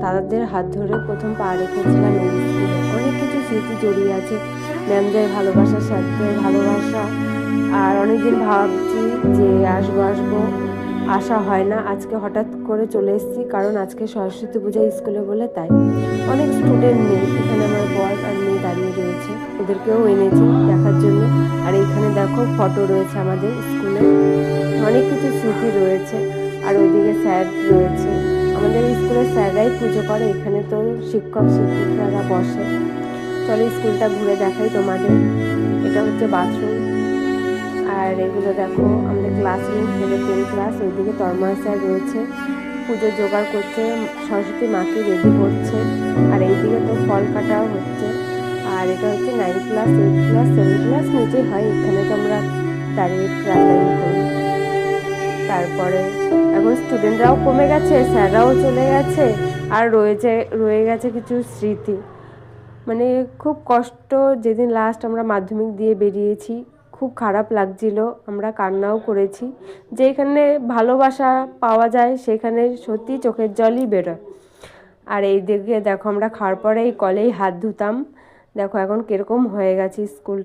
দাদাদের হাত ধরে প্রথম পা রেখেছিলাম এই স্কুলে। অনেক কিছু স্মৃতি জড়িয়ে আছে, ম্যামদের ভালোবাসার সাথে ভালোবাসা। আর অনেকদিন ভাবছি যে আসবো আসবো, আসা হয় না। আজকে হঠাৎ করে চলে এসেছি, কারণ আজকে সরস্বতী পূজা স্কুলে বলে, তাই অনেক স্টুডেন্ট নেই এখানে। আমার বর আর মেয়ে দাঁড়িয়ে রয়েছে, ওদেরকেও এনেছি দেখার জন্য। আর এইখানে দেখো ফটো রয়েছে আমাদের স্কুলে, অনেক কিছু স্মৃতি রয়েছে। আর ওইদিকে স্যার রয়েছে, আমাদের স্কুলের স্যাররাই পুজো করে, এখানে তো শিক্ষক শিক্ষিকারা বসে। চলো স্কুলটা ঘুরে দেখাই তোমাদের। এটা হচ্ছে বাথরুম। আর এগুলো দেখো আমাদের ক্লাসরুম, 7-10 ক্লাস। ওইদিকে তন্ময় স্যার রয়েছে, পুজো জোগাড় করছে, সরস্বতী মাকে রেডি করছে। আর এইদিকে তো ফল কাটাও হচ্ছে। আর এটা হচ্ছে 9 ক্লাস, 8 ক্লাস, 7 ক্লাস নিচে হয়। এখানে তো আমরা দাঁড়িয়ে প্রার্থনা করি। তারপরে এখন স্টুডেন্টরাও কমে গেছে, স্যাররাও চলে গেছে, আর রয়ে গেছে কিছু স্মৃতি। মানে খুব কষ্ট, যেদিন লাস্ট আমরা মাধ্যমিক দিয়ে বেরিয়েছি খুব খারাপ লাগছিল, আমরা কান্নাও করেছি। যেখানে ভালোবাসা পাওয়া যায় সেখানে সত্যি চোখের জলই বেরোয়। আর এই দিকে দেখো আমরা খাওয়ার পরে এই কলেই হাত ধুতাম। দেখো এখন কিরকম হয়ে গেছে স্কুল।